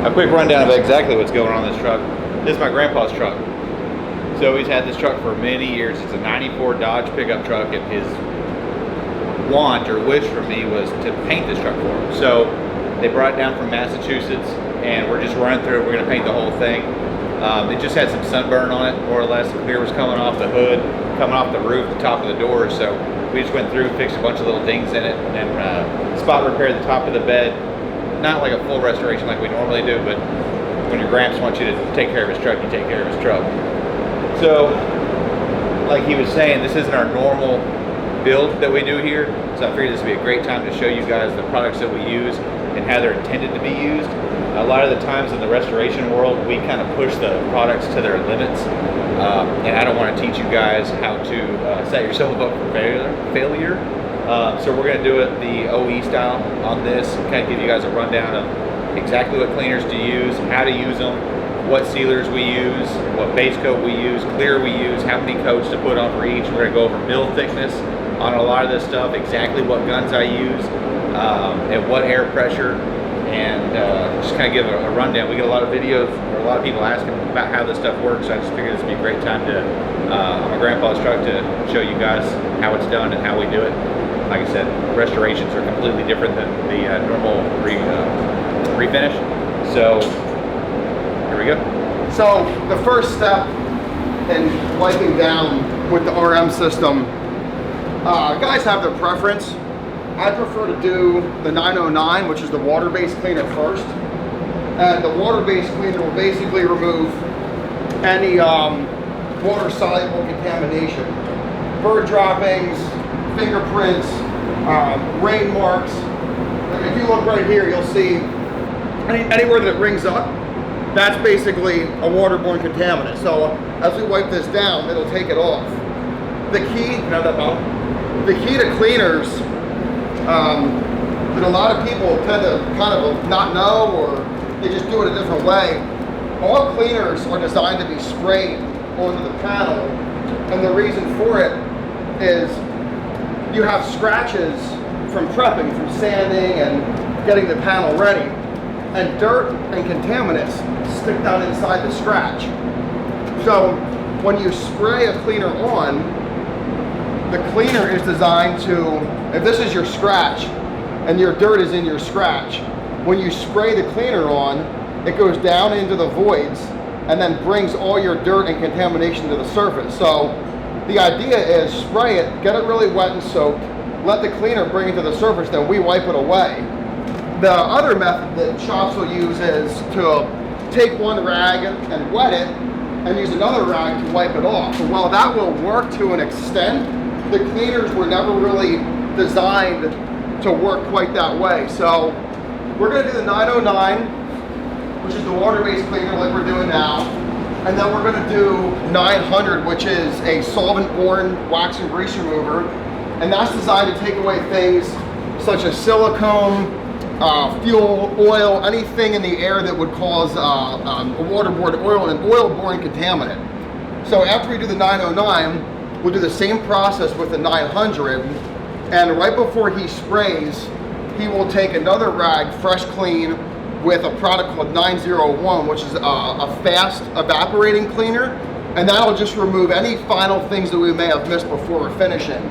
a quick rundown of exactly what's going on in this truck. This is my grandpa's truck. So he's had this truck for many years. It's a 94 Dodge pickup truck, and his want or wish for me was to paint this truck for him. So they brought it down from Massachusetts, and we're just running through it. We're gonna paint the whole thing. It just had some sunburn on it, more or less. The clear was coming off the hood, coming off the roof, the top of the door. So we just went through, fixed a bunch of little dings in it, and spot repaired the top of the bed. Not like a full restoration like we normally do, but when your gramps wants you to take care of his truck, you take care of his truck. So, like he was saying, this isn't our normal build that we do here, so I figured this would be a great time to show you guys the products that we use and how they're intended to be used. A lot of the times in the restoration world, we kind of push the products to their limits, and I don't want to teach you guys how to set yourself up for failure. So we're going to do it the OE style on this, kind of give you guys a rundown of exactly what cleaners to use, how to use them, what sealers we use, what base coat we use, clear we use, how many coats to put on for each. We're going to go over mill thickness on a lot of this stuff, exactly what guns I use, and what air pressure, and just kind of give a rundown. We get a lot of videos, or a lot of people asking about how this stuff works, so I just figured this would be a great time to, on my grandpa's truck, to show you guys how it's done and how we do it. Like I said, restorations are completely different than the normal refinish. So here we go. So the first step in wiping down with the RM system, guys have their preference. I prefer to do the 909, which is the water-based cleaner first. And the water-based cleaner will basically remove any water-soluble contamination. Bird droppings, fingerprints, rain marks. If you look right here, you'll see anywhere that it rings up, that's basically a waterborne contaminant. So as we wipe this down, it'll take it off. The key, the key to cleaners that a lot of people tend to kind of not know, or they just do it a different way. All cleaners are designed to be sprayed onto the panel, and the reason for it is you have scratches from prepping, from sanding and getting the panel ready, and dirt and contaminants stick down inside the scratch. So when you spray a cleaner on, the cleaner is designed to, if this is your scratch and your dirt is in your scratch, when you spray the cleaner on, it goes down into the voids and then brings all your dirt and contamination to the surface. So the idea is spray it, get it really wet and soaked, let the cleaner bring it to the surface, then we wipe it away. The other method that shops will use is to take one rag and wet it and use another rag to wipe it off. So while that will work to an extent, the cleaners were never really designed to work quite that way. So we're going to do the 909, which is the water-based cleaner like we're doing now. And then we're going to do 900, which is a solvent-borne wax and grease remover. And that's designed to take away things such as silicone, fuel, oil, anything in the air that would cause a waterborne oil and an oil-borne contaminant. So after we do the 909, we'll do the same process with the 900, and right before he sprays, he will take another rag, fresh clean, with a product called 901, which is a fast evaporating cleaner, and that'll just remove any final things that we may have missed before we're finishing.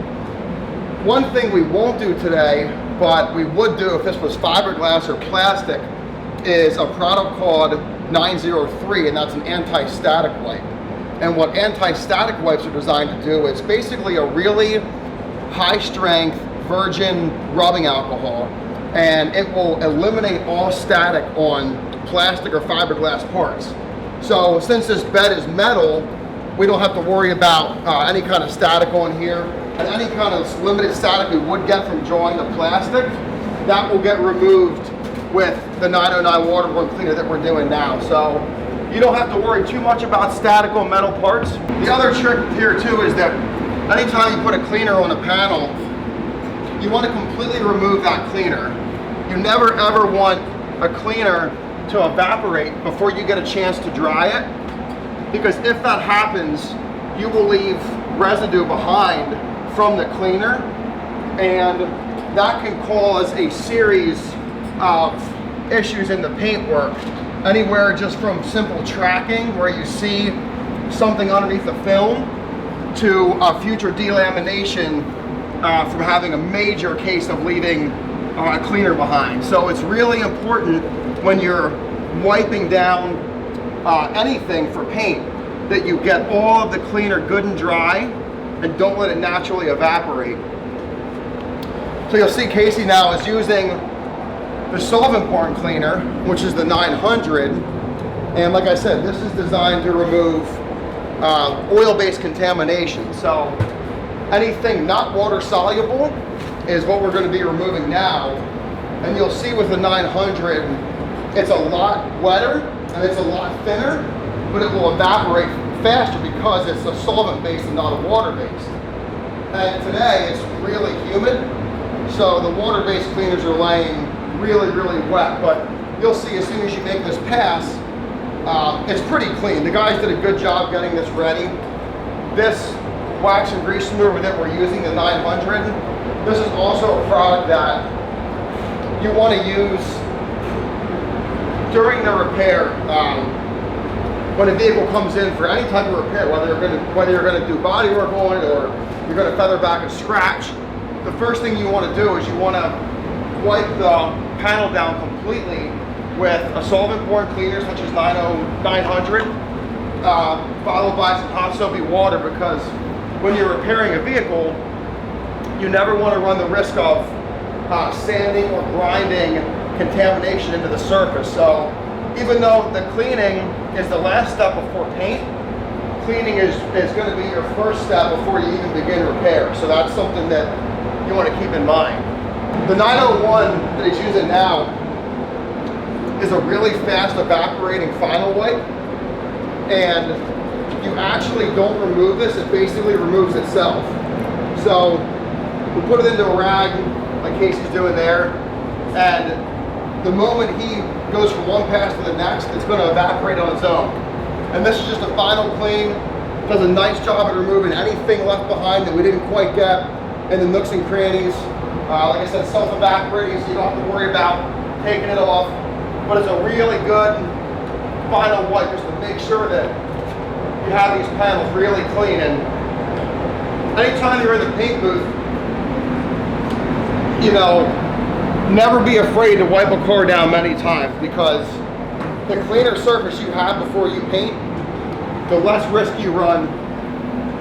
One thing we won't do today, but we would do if this was fiberglass or plastic, is a product called 903, and that's an anti-static wipe. And what anti-static wipes are designed to do, it's basically a really high-strength virgin rubbing alcohol, and it will eliminate all static on plastic or fiberglass parts. So since this bed is metal, we don't have to worry about any kind of static on here, and any kind of limited static we would get from drawing the plastic, that will get removed with the 909 waterborne cleaner that we're doing now. So you don't have to worry too much about static on metal parts. The other trick here too is that anytime you put a cleaner on a panel, you want to completely remove that cleaner. You never ever want a cleaner to evaporate before you get a chance to dry it, because if that happens, you will leave residue behind from the cleaner, and that can cause a series of issues in the paintwork. Anywhere just from simple tracking where you see something underneath the film to a future delamination from having a major case of leaving a cleaner behind. So it's really important when you're wiping down anything for paint that you get all of the cleaner good and dry and don't let it naturally evaporate. So you'll see Casey now is using the solvent-borne cleaner, which is the 900, and like I said, this is designed to remove oil-based contamination. So anything not water-soluble is what we're going to be removing now, and you'll see with the 900, it's a lot wetter and it's a lot thinner, but it will evaporate faster because it's a solvent-based and not a water-based. And today it's really humid, so the water-based cleaners are laying really, really wet, but you'll see as soon as you make this pass, it's pretty clean. The guys did a good job getting this ready. This wax and grease remover that we're using, the 900, this is also a product that you want to use during the repair. When a vehicle comes in for any type of repair, whether you're going to do body work on it or you're going to feather back a scratch, the first thing you want to do is you want to wipe the panel down completely with a solvent-borne cleaner such as 900, followed by some hot soapy water, because when you're repairing a vehicle, you never want to run the risk of sanding or grinding contamination into the surface. So even though the cleaning is the last step before paint, cleaning is going to be your first step before you even begin repair. So that's something that you want to keep in mind. The 901 that he's using now is a really fast evaporating final wipe, and if you actually don't remove this, it basically removes itself. So we put it into a rag like Casey's doing there, and the moment he goes from one pass to the next, it's going to evaporate on its own. And this is just a final clean. Does a nice job at removing anything left behind that we didn't quite get in the nooks and crannies. Like I said, self-evaporating, so you don't have to worry about taking it off. But it's a really good final wipe just to make sure that you have these panels really clean. And anytime you're in the paint booth, you know, never be afraid to wipe a car down many times, because the cleaner surface you have before you paint, the less risk you run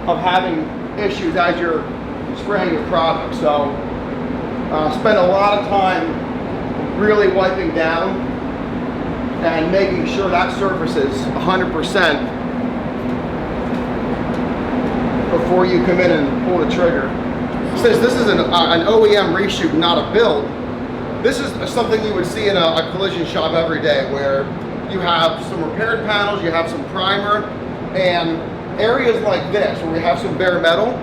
of having issues as you're spraying your product. So spend a lot of time really wiping down and making sure that surface is 100% before you come in and pull the trigger. Since this is an OEM reshoot, not a build, this is something you would see in a collision shop every day, where you have some repaired panels, you have some primer, and areas like this where we have some bare metal,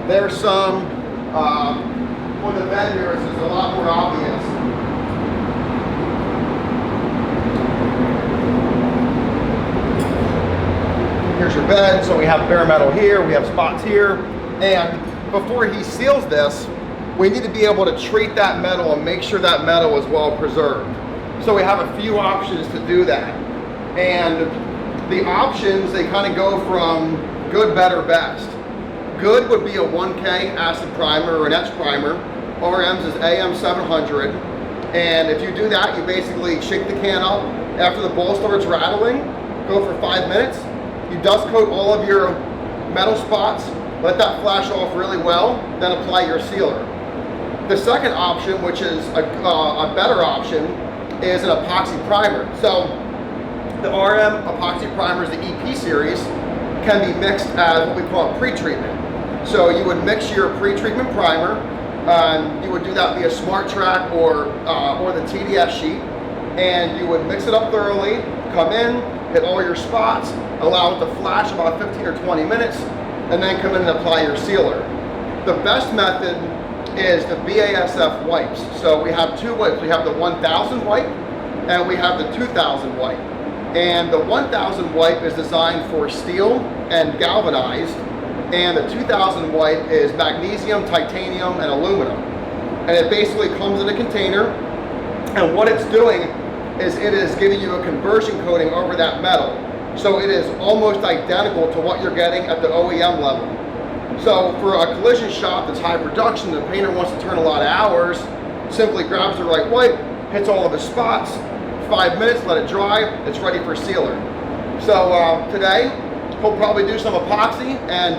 there's some, on the bed here, it's a lot more obvious. Here's your bed, so we have bare metal here, we have spots here, and before he seals this, we need to be able to treat that metal and make sure that metal is well preserved. So we have a few options to do that. And the options, they kind of go from good, better, best. Good would be a 1K acid primer or an etch primer. RM's is AM700. And if you do that, you basically shake the can up. After the bowl starts rattling, go for 5 minutes. You dust coat all of your metal spots, let that flash off really well, then apply your sealer. The second option, which is a better option, is an epoxy primer. So the RM epoxy primers, the EP series, can be mixed as what we call pre-treatment. So you would mix your pre-treatment primer, you would do that via Smart Track or the TDS sheet, and you would mix it up thoroughly, come in, hit all your spots, allow it to flash about 15 or 20 minutes, and then come in and apply your sealer. The best method is the BASF wipes. So we have two wipes. We have the 1000 wipe and we have the 2000 wipe. And the 1000 wipe is designed for steel and galvanized, and the 2000 wipe is magnesium, titanium, and aluminum. And it basically comes in a container, and what it's doing is it is giving you a conversion coating over that metal. So it is almost identical to what you're getting at the OEM level. So for a collision shop that's high production, the painter wants to turn a lot of hours, simply grabs the right white, hits all of his spots, 5 minutes, let it dry, it's ready for sealer. So today, he'll probably do some epoxy and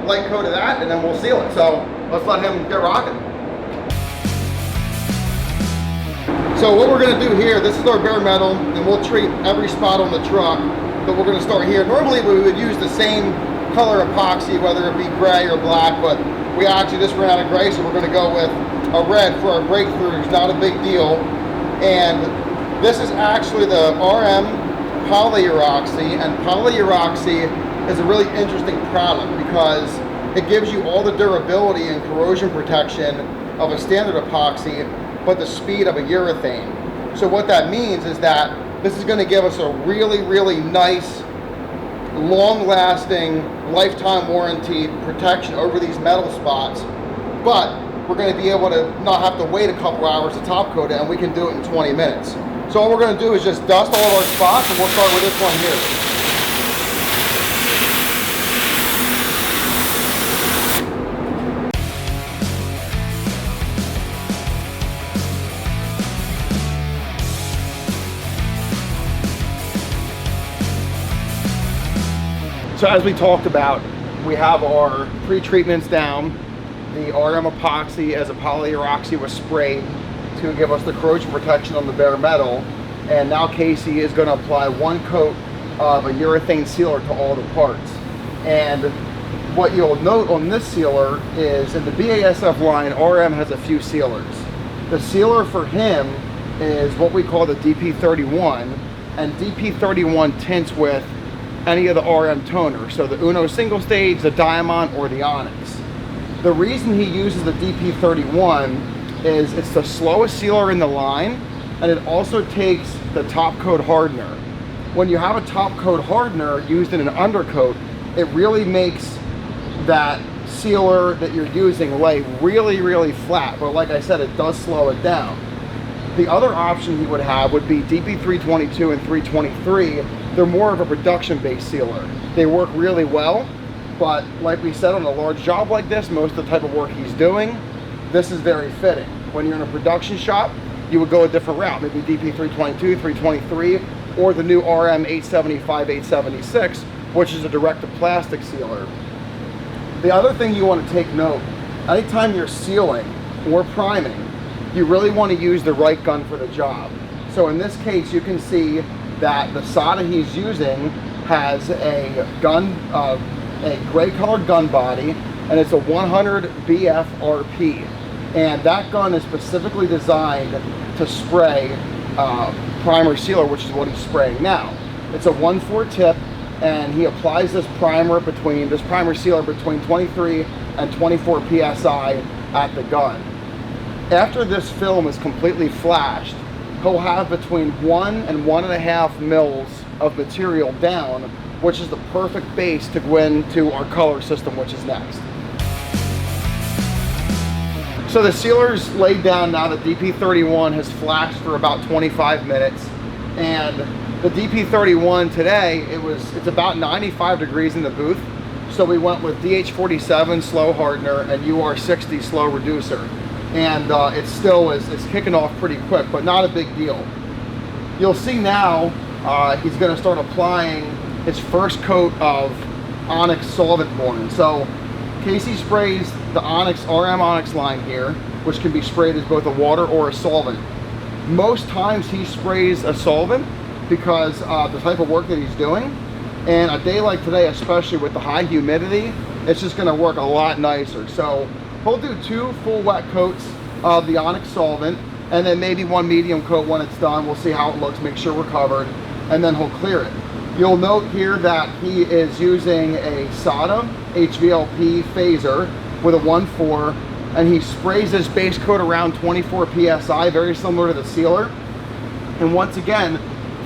light coat of that, and then we'll seal it. So let's let him get rocking. So what we're gonna do here, this is our bare metal, and we'll treat every spot on the truck, but we're gonna start here. Normally we would use the same color epoxy, whether it be gray or black, but we actually just ran out of gray, so we're gonna go with a red for our breakthroughs, not a big deal. And this is actually the RM polyuroxy, and polyuroxy is a really interesting product because it gives you all the durability and corrosion protection of a standard epoxy, but the speed of a urethane. So what that means is that this is going to give us a really, really nice, long-lasting, lifetime warranty protection over these metal spots, but we're going to be able to not have to wait a couple hours to top coat it, and we can do it in 20 minutes. So all we're going to do is just dust all of our spots, and we'll start with this one here. So as we talked about, we have our pre-treatments down. The RM epoxy as a polyuroxy was sprayed to give us the corrosion protection on the bare metal. And now KC is going to apply one coat of a urethane sealer to all the parts. And what you'll note on this sealer is in the BASF line, RM has a few sealers. The sealer for him is what we call the DP31, and DP31 tints with any of the RM toners, so the Uno single stage, the Diamond, or the Onyx. The reason he uses the DP31 is it's the slowest sealer in the line, and it also takes the top coat hardener. When you have a top coat hardener used in an undercoat, it really makes that sealer that you're using lay really, really flat, but like I said, it does slow it down. The other option he would have would be DP322 and 323. They're more of a production-based sealer. They work really well, but like we said, on a large job like this, most of the type of work he's doing, this is very fitting. When you're in a production shop, you would go a different route, maybe DP322, 323, or the new RM A7RII, 876, which is a direct-to-plastic sealer. The other thing you want to take note, anytime you're sealing or priming, you really want to use the right gun for the job. So in this case, you can see that the solder he's using has a gun, a gray colored gun body, and it's a 100 BF RP. And that gun is specifically designed to spray primer sealer, which is what he's spraying now. It's a 1/4 tip, and he applies this primer sealer between 23 and 24 PSI at the gun. After this film is completely flashed, he'll have between 1 and 1.5 mils of material down, which is the perfect base to go into our color system, which is next. So the sealer's laid down now. The DP31 has flashed for about 25 minutes, and the DP31 today, it's about 95 degrees in the booth, so we went with DH47 slow hardener and UR60 slow reducer. And it still is kicking off pretty quick, but not a big deal. You'll see now he's going to start applying his first coat of Onyx solvent borne. So KC sprays the Onyx RM Onyx line here, which can be sprayed as both a water or a solvent. Most times he sprays a solvent because the type of work that he's doing, and a day like today, especially with the high humidity, it's just going to work a lot nicer. So he'll do 2 full wet coats of the Onyx solvent, and then maybe 1 medium coat when it's done. We'll see how it looks, make sure we're covered, and then he'll clear it. You'll note here that he is using a SATA HVLP phaser with a 1/4, and he sprays this base coat around 24 PSI, very similar to the sealer. And once again,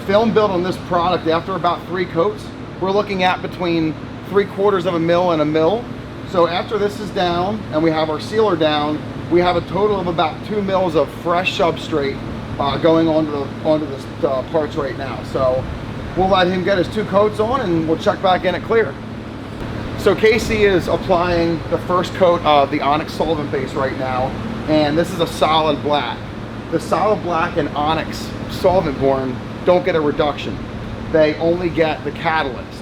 film build on this product after about 3 coats, we're looking at between 3/4 mil and a mil. So after this is down and we have our sealer down, we have a total of about 2 mils of fresh substrate going onto the parts right now. So we'll let him get his 2 coats on and we'll check back in at clear. So KC is applying the first coat of the onyx solvent base right now, and this is a solid black. The solid black and onyx solvent borne don't get a reduction. They only get the catalyst.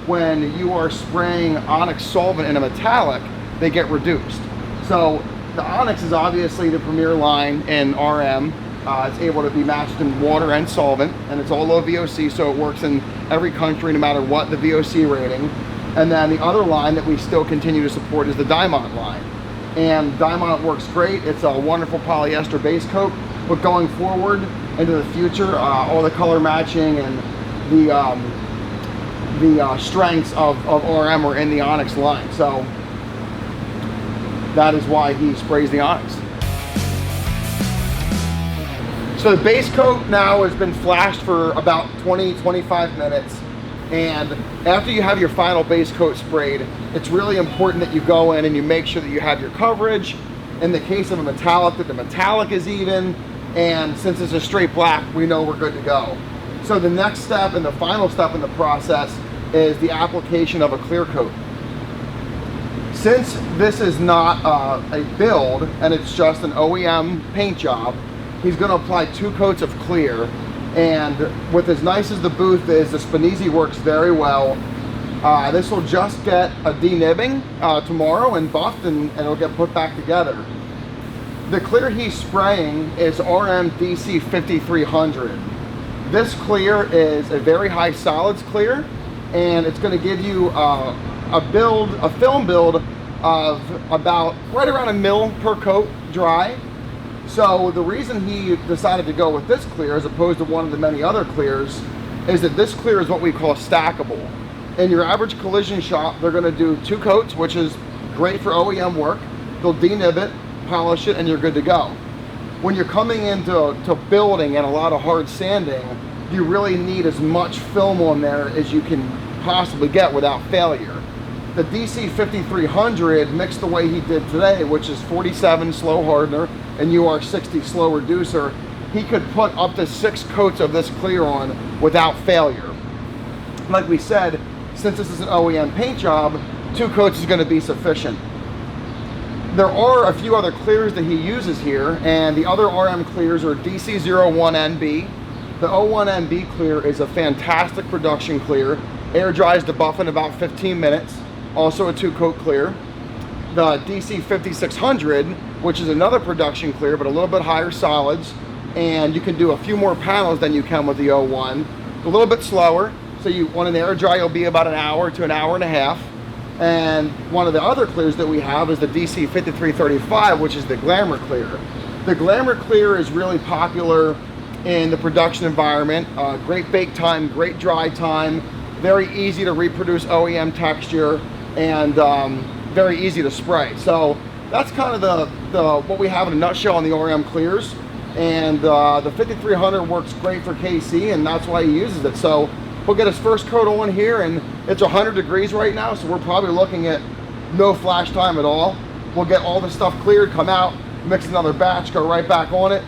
When you are spraying onyx solvent in a metallic, they get reduced. So the onyx is obviously the premier line in RM. It's able to be matched in water and solvent, and it's all low VOC, so it works in every country no matter what the VOC rating. And then the other line that we still continue to support is the Danyon line. And Danyon works great. It's a wonderful polyester base coat, but going forward into the future, all the color matching and the strengths of RM are in the onyx line. So that is why he sprays the onyx. So the base coat now has been flashed for about 20-25 minutes. And after you have your final base coat sprayed, it's really important that you go in and you make sure that you have your coverage. In the case of a metallic, that the metallic is even. And since it's a straight black, we know we're good to go. So the next step and the final step in the process is the application of a clear coat. Since this is not a build and it's just an OEM paint job, he's going to apply 2 coats of clear. And with as nice as the booth is, the Spinisi works very well. This will just get a denibbing tomorrow and buffed, and it'll get put back together. The clear he's spraying is RM DC 5300. This clear is a very high solids clear, and it's going to give you a film build of about right around 1 mil per coat dry. So the reason he decided to go with this clear as opposed to one of the many other clears is that this clear is what we call stackable. In your average collision shop, they're going to do 2 coats, which is great for OEM work. They'll denib it, polish it, and you're good to go. When you're coming into building and a lot of hard sanding, you really need as much film on there as you can possibly get without failure. The DC 5300 mixed the way he did today, which is 47 slow hardener and UR 60 slow reducer, he could put up to 6 coats of this clear on without failure. Like we said, since this is an OEM paint job, 2 coats is going to be sufficient. There are a few other clears that he uses here, and the other RM clears are DC01NB. The 01NB clear is a fantastic production clear. Air dries to buff in about 15 minutes. Also a 2-coat clear. The DC 5600, which is another production clear, but a little bit higher solids, and you can do a few more panels than you can with the 01. A little bit slower, so you on an air dry, you'll be about 1 hour to 1.5 hours. And one of the other clears that we have is the DC 5335, which is the Glamour clear. The Glamour clear is really popular in the production environment. Great bake time, great dry time, very easy to reproduce OEM texture, and very easy to spray. So that's kind of what we have in a nutshell on the RM clears. And the 5300 works great for KC, and that's why he uses it. So he'll get his first coat on here, and it's 100 degrees right now, so we're probably looking at no flash time at all. We'll get all the stuff cleared, come out, mix another batch, go right back on it,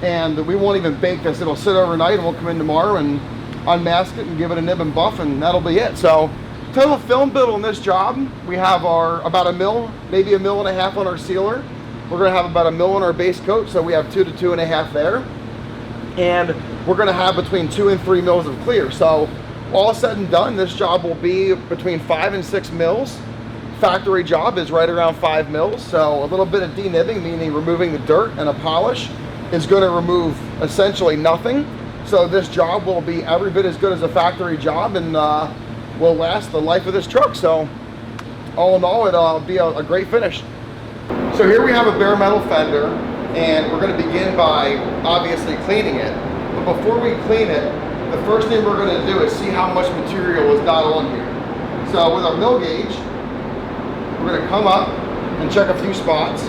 and we won't even bake this. It'll sit overnight, and we'll come in tomorrow and unmask it and give it a nib and buff, and that'll be it. So total film build on this job, we have our about 1 mil, maybe 1.5 mil on our sealer. We're going to have about 1 mil on our base coat, so we have 2 to 2.5 there, and we're going to have between 2 and 3 mils of clear. So all said and done, this job will be between 5 and 6 mils. Factory job is right around 5 mils, so a little bit of denibbing, meaning removing the dirt, and a polish is going to remove essentially nothing. So this job will be every bit as good as a factory job, and will last the life of this truck. So all in all, it'll be a great finish. So here we have a bare metal fender, and we're going to begin by obviously cleaning it. But before we clean it, the first thing we're going to do is see how much material is not on here. So with our mill gauge, we're going to come up and check a few spots.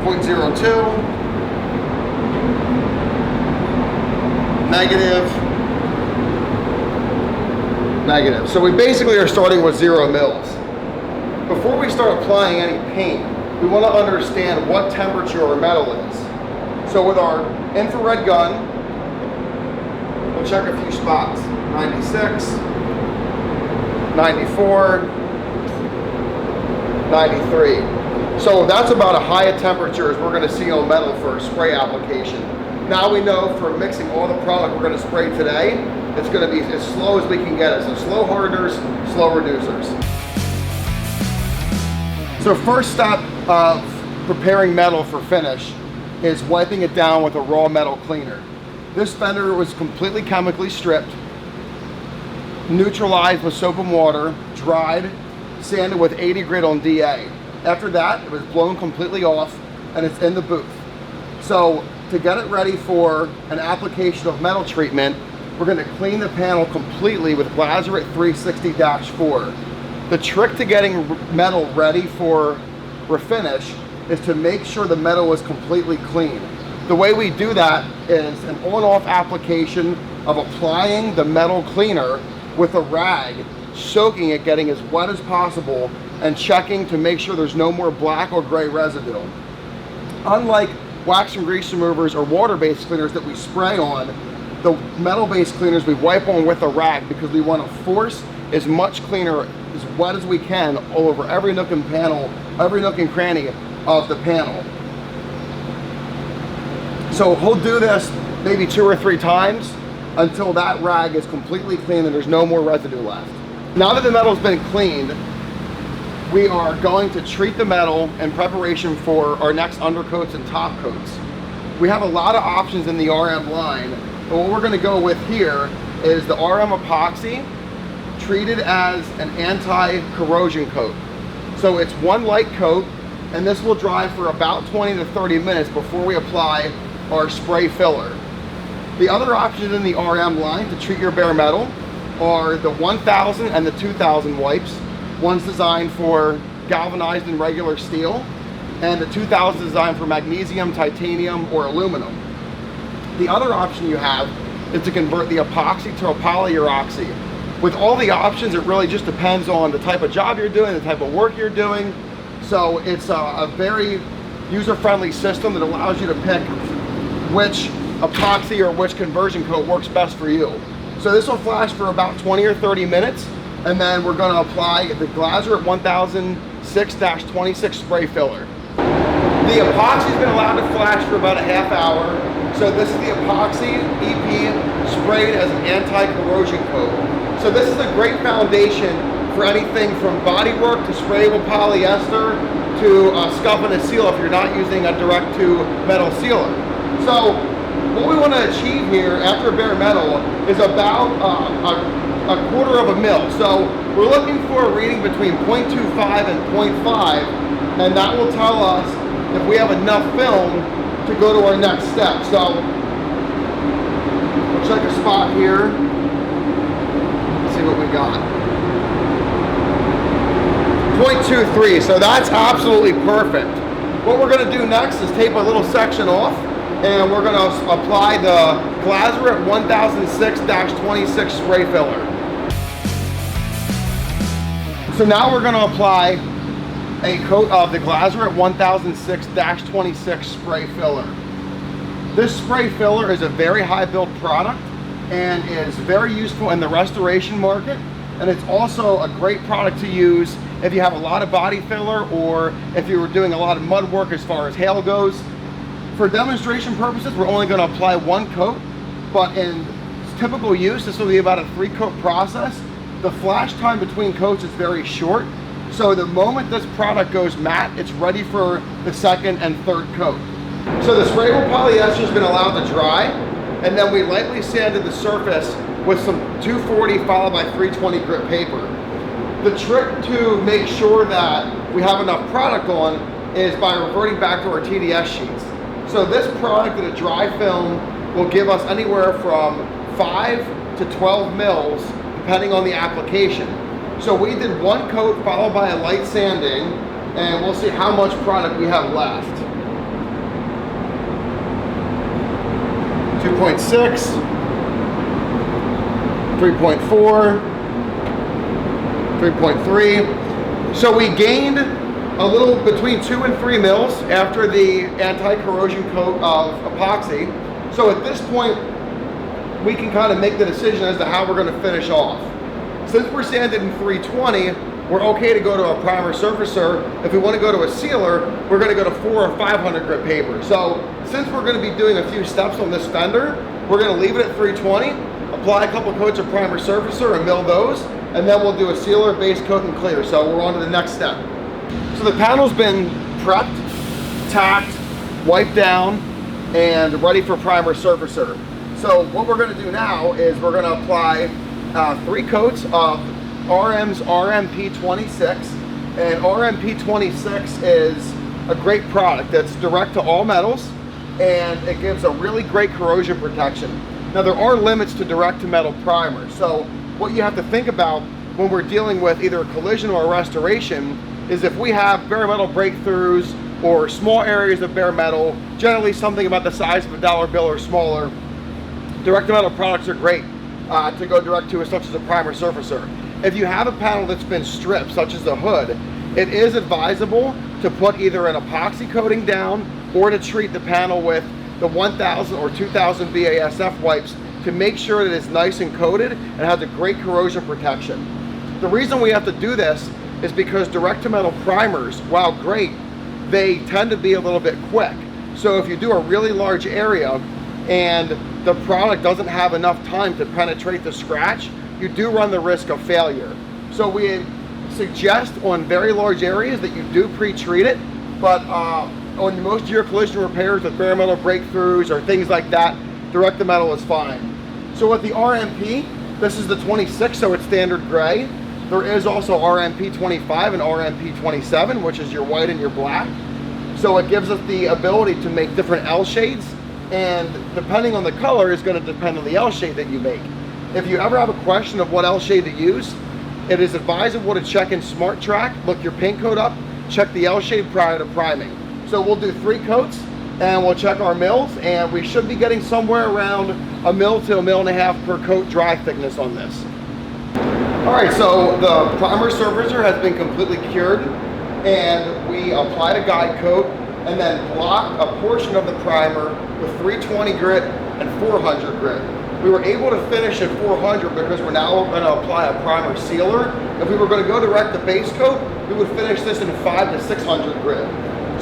0.02, negative, negative. So we basically are starting with 0 mils. Before we start applying any paint, we want to understand what temperature our metal is. So with our infrared gun. We'll check a few spots. 96, 94, 93. So that's about as high a temperature as we're going to see on metal for a spray application. Now we know for mixing all the product we're going to spray today, it's going to be as slow as we can get it. So slow hardeners, slow reducers. So first step of preparing metal for finish is wiping it down with a raw metal cleaner. This fender was completely chemically stripped, neutralized with soap and water, dried, sanded with 80 grit on DA. After that, it was blown completely off and it's in the booth. So to get it ready for an application of metal treatment, we're going to clean the panel completely with Glazerite 360-4. The trick to getting metal ready for refinish is to make sure the metal is completely clean. The way we do that is an on-off application of applying the metal cleaner with a rag, soaking it, getting as wet as possible, and checking to make sure there's no more black or gray residue. Unlike wax and grease removers or water-based cleaners that we spray on, the metal-based cleaners we wipe on with a rag because we want to force as much cleaner, as wet as we can, all over every nook and panel, every nook and cranny of the panel. So we'll do this maybe 2 or 3 times until that rag is completely clean and there's no more residue left. Now that the metal's been cleaned, we are going to treat the metal in preparation for our next undercoats and top coats. We have a lot of options in the RM line, but what we're going to go with here is the RM epoxy treated as an anti-corrosion coat. So it's one light coat, and this will dry for about 20 to 30 minutes before we apply our spray filler. The other options in the RM line to treat your bare metal are the 1000 and the 2000 wipes. One's designed for galvanized and regular steel, and the 2000 is designed for magnesium, titanium, or aluminum. The other option you have is to convert the epoxy to a polyuroxy. With all the options, it really just depends on the type of job you're doing, the type of work you're doing. So it's a very user-friendly system that allows you to pick which epoxy or which conversion coat works best for you. So this will flash for about 20 or 30 minutes, and then we're going to apply the Glazerite 1006-26 spray filler. The epoxy's been allowed to flash for about a half hour. So this is the epoxy EP sprayed as an anti-corrosion coat. So this is a great foundation for anything from bodywork to sprayable polyester to scuff and a seal if you're not using a direct-to-metal sealer. So what we want to achieve here after bare metal is about a quarter of a mil. So we're looking for a reading between 0.25 and 0.5, and that will tell us if we have enough film to go to our next step. So we'll check a spot here, see what we got. 0.23, so that's absolutely perfect. What we're going to do next is tape a little section off, and we're going to apply the Glazerite 1006-26 spray filler. So now we're going to apply a coat of the Glazerite 1006-26 spray filler. This spray filler is a very high build product and is very useful in the restoration market, and it's also a great product to use if you have a lot of body filler or if you were doing a lot of mud work as far as hail goes. For demonstration purposes, we're only going to apply one coat, but in typical use, this will be about a 3-coat process. The flash time between coats is very short, so the moment this product goes matte, it's ready for the second and third coat. So the sprayable polyester has been allowed to dry, and then we lightly sanded the surface with some 240 followed by 320 grit paper. The trick to make sure that we have enough product on is by reverting back to our TDS sheets. So this product in a dry film will give us anywhere from 5 to 12 mils depending on the application. So we did one coat followed by a light sanding, and we'll see how much product we have left. 2.6, 3.4, 3.3. So we gained a little between 2 and 3 mils after the anti-corrosion coat of epoxy. So at this point, we can kind of make the decision as to how we're going to finish off. Since we're sanded in 320, we're okay to go to a primer surfacer. If we want to go to a sealer, we're going to go to 400 or 500 grit paper. So since we're going to be doing a few steps on this fender, we're going to leave it at 320, apply a couple coats of primer surfacer and mill those, and then we'll do a sealer, base coat, and clear. So we're on to the next step. So the panel's been prepped, tacked, wiped down, and ready for primer surfacer. So what we're going to do now is we're going to apply 3 coats of RM's RMP26, and RMP26 is a great product that's direct to all metals, and it gives a really great corrosion protection. Now there are limits to direct to metal primers, so what you have to think about when we're dealing with either a collision or a restoration is if we have bare metal breakthroughs or small areas of bare metal, generally something about the size of a dollar bill or smaller, direct to metal products are great to go direct to, such as a primer surfacer. If you have a panel that's been stripped, such as the hood, it is advisable to put either an epoxy coating down or to treat the panel with the 1000 or 2000 BASF wipes to make sure that it's nice and coated and has a great corrosion protection. The reason we have to do this is because direct to metal primers, while great, they tend to be a little bit quick. So if you do a really large area and the product doesn't have enough time to penetrate the scratch, you do run the risk of failure. So we suggest on very large areas that you do pre-treat it, but on most of your collision repairs with bare metal breakthroughs or things like that, direct to metal is fine. So with the RMP, this is the 26, so it's standard gray. There is also RMP 25 and RMP 27, which is your white and your black. So it gives us the ability to make different L shades, and depending on the color is going to depend on the L shade that you make. If you ever have a question of what L shade to use, it is advisable to check in Smart Track, look your paint code up, check the L shade prior to priming. So we'll do 3 coats and we'll check our mills, and we should be getting somewhere around 1 mil to 1.5 mil per coat dry thickness on this. All right, so the primer surfacer has been completely cured, and we applied a guide coat and then blocked a portion of the primer with 320 grit and 400 grit. We were able to finish at 400 because we're now going to apply a primer sealer. If we were going to go direct to base coat, we would finish this in 500 to 600 grit.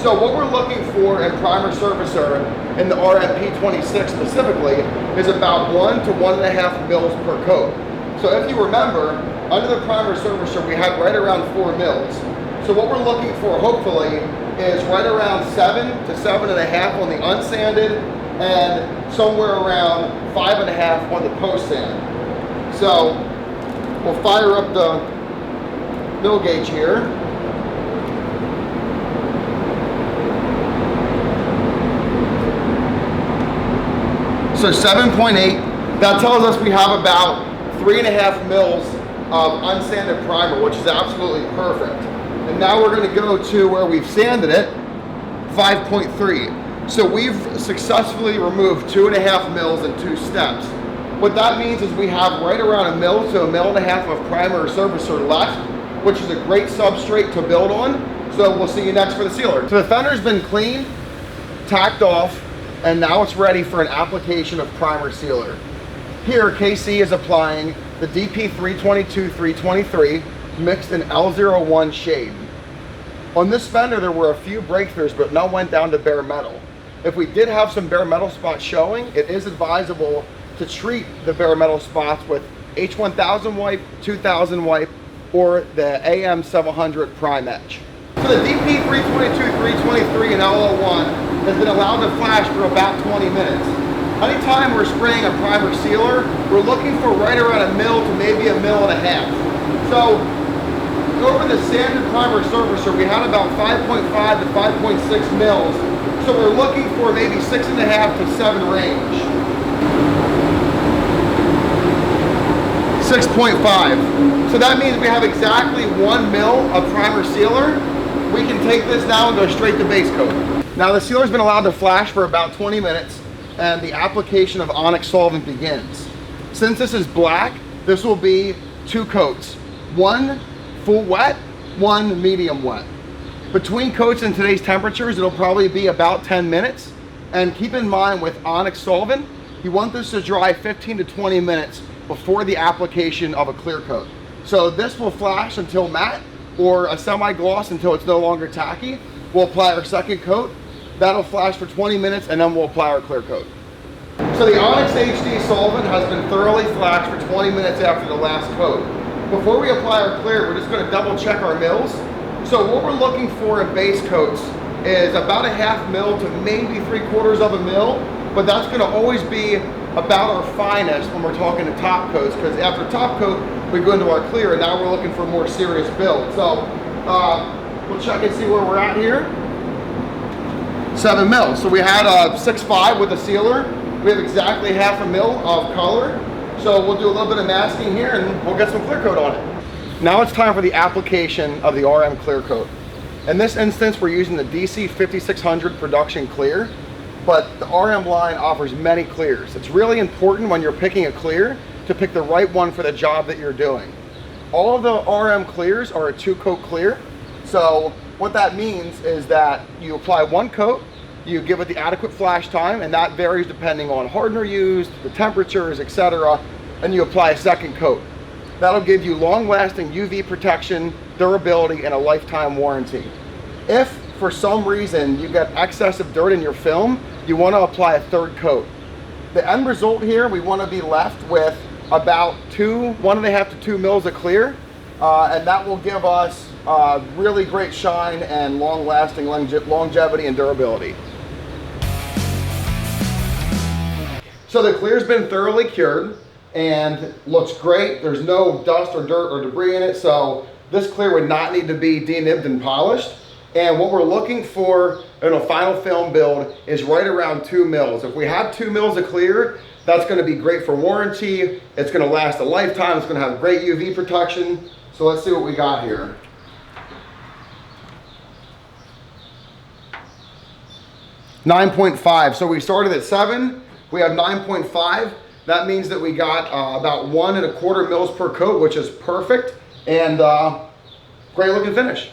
So what we're looking for in primer surfacer in the RMP26 specifically is about 1 to 1.5 mils per coat. So if you remember, under the primer surfacer we had right around 4 mils. So what we're looking for hopefully is right around 7 to 7.5 on the unsanded and somewhere around 5.5 on the post sand. So we'll fire up the mill gauge here. So 7.8, that tells us we have about 3.5 mils of unsanded primer, which is absolutely perfect. And now we're going to go to where we've sanded it, 5.3. So we've successfully removed 2.5 mils in 2 steps. What that means is we have right around 1 mil to 1.5 mil of primer or surfacer left, which is a great substrate to build on. So we'll see you next for the sealer. So the fender's been cleaned, tacked off, and now it's ready for an application of primer sealer. Here, KC is applying the DP322-323 mixed in L01 shade. On this fender, there were a few breakthroughs, but none went down to bare metal. If we did have some bare metal spots showing, it is advisable to treat the bare metal spots with H1000 wipe, 2000 wipe, or the AM700 Prime Edge. So the DP322-323 in L01 has been allowed to flash for about 20 minutes. Anytime we're spraying a primer sealer, we're looking for right around 1 mil to maybe 1.5 mils. So over the sanded primer surfacer, we had about 5.5 to 5.6 mils. So we're looking for maybe 6.5 to 7 range. 6.5. So that means we have exactly 1 mil of primer sealer. We can take this now and go straight to base coat. Now the sealer's been allowed to flash for about 20 minutes and the application of onyx solvent begins. Since this is black, this will be 2 coats. 1 full wet, 1 medium wet. Between coats in today's temperatures, it'll probably be about 10 minutes. And keep in mind with onyx solvent, you want this to dry 15 to 20 minutes before the application of a clear coat. So this will flash until matte, or a semi-gloss until it's no longer tacky. We'll apply our second coat. That'll flash for 20 minutes, and then we'll apply our clear coat. So the Onyx HD solvent has been thoroughly flashed for 20 minutes after the last coat. Before we apply our clear, we're just going to double check our mils. So what we're looking for in base coats is about a half mil to maybe 3/4 of a mil, but that's going to always be about our finest when we're talking to top coats, because after top coat, we go into our clear, and now we're looking for a more serious build. So we'll check and see where we're at here. 7 mils. So we had a 6.5 with a sealer. We have exactly half a mil of color. So we'll do a little bit of masking here and we'll get some clear coat on it. Now it's time for the application of the RM clear coat. In this instance, we're using the DC 5600 production clear, but the RM line offers many clears. It's really important when you're picking a clear to pick the right one for the job that you're doing. All of the RM clears are a 2-coat clear. So what that means is that you apply 1 coat, you give it the adequate flash time, and that varies depending on hardener used, the temperatures, etc., and you apply a second coat. That'll give you long-lasting UV protection, durability, and a lifetime warranty. If for some reason you get excessive dirt in your film, you want to apply a 3rd coat. The end result here, we want to be left with about 1.5 to 2 mils of clear, and that will give us really great shine and long-lasting longevity and durability. So the clear's been thoroughly cured and looks great. There's no dust or dirt or debris in it, so this clear would not need to be denibbed and polished. And what we're looking for in a final film build is right around 2 mils. If we have 2 mils of clear, that's going to be great for warranty. It's going to last a lifetime. It's going to have great UV protection. So let's see what we got here. .5. So we started at 7. We have 9.5. That means that we got about 1.25 mils per coat, which is perfect, and great looking finish.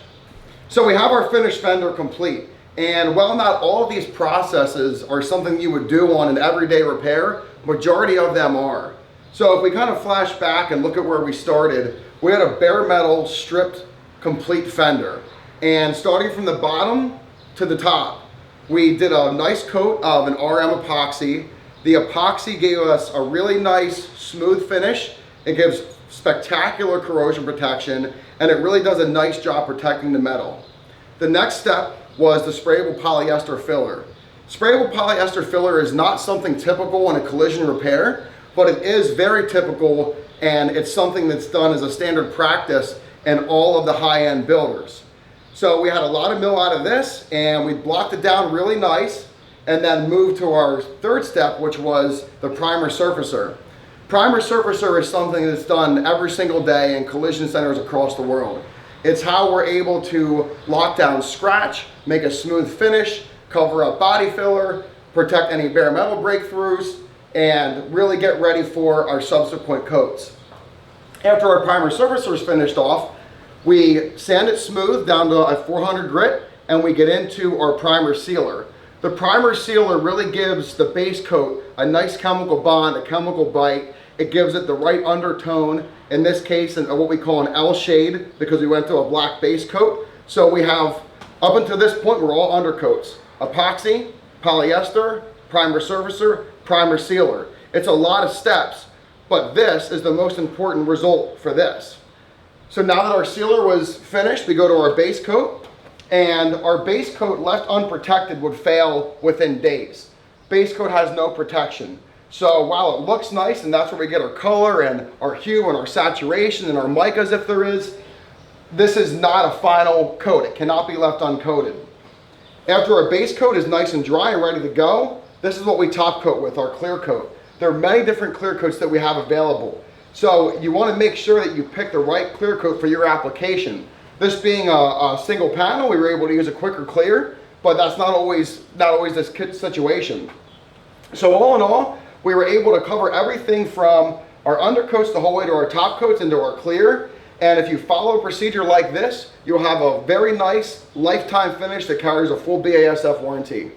So we have our finished fender complete. And while not all of these processes are something you would do on an everyday repair, majority of them are. So if we kind of flash back and look at where we started, we had a bare metal stripped complete fender. And starting from the bottom to the top, we did a nice coat of an RM epoxy. The epoxy gave us a really nice smooth finish. It gives spectacular corrosion protection, and it really does a nice job protecting the metal. The next step was the sprayable polyester filler. Sprayable polyester filler is not something typical in a collision repair, but it is very typical, and it's something that's done as a standard practice in all of the high-end builders. So we had a lot of mill out of this, and we blocked it down really nice, and then moved to our third step, which was the primer surfacer. Primer surfacer is something that's done every single day in collision centers across the world. It's how we're able to lock down scratch, make a smooth finish, cover up body filler, protect any bare metal breakthroughs, and really get ready for our subsequent coats. After our primer surfacer is finished off, we sand it smooth down to a 400 grit, and we get into our primer sealer. The primer sealer really gives the base coat a nice chemical bond, a chemical bite. It gives it the right undertone, in this case what we call an L shade, because we went to a black base coat. So we have, up until this point, we're all undercoats. Epoxy, polyester, primer surfacer, primer sealer. It's a lot of steps, but this is the most important result for this. So now that our sealer was finished, we go to our base coat. And our base coat left unprotected would fail within days. Base coat has no protection. So while it looks nice, and that's where we get our color and our hue and our saturation and our micas if there is, this is not a final coat. It cannot be left uncoated. After our base coat is nice and dry and ready to go, this is what we top coat with, our clear coat. There are many different clear coats that we have available. So you want to make sure that you pick the right clear coat for your application. This being a single panel, we were able to use a quicker clear, but that's not always this situation. So all in all, we were able to cover everything from our undercoats the whole way to our top coats into our clear. And if you follow a procedure like this, you'll have a very nice lifetime finish that carries a full BASF warranty.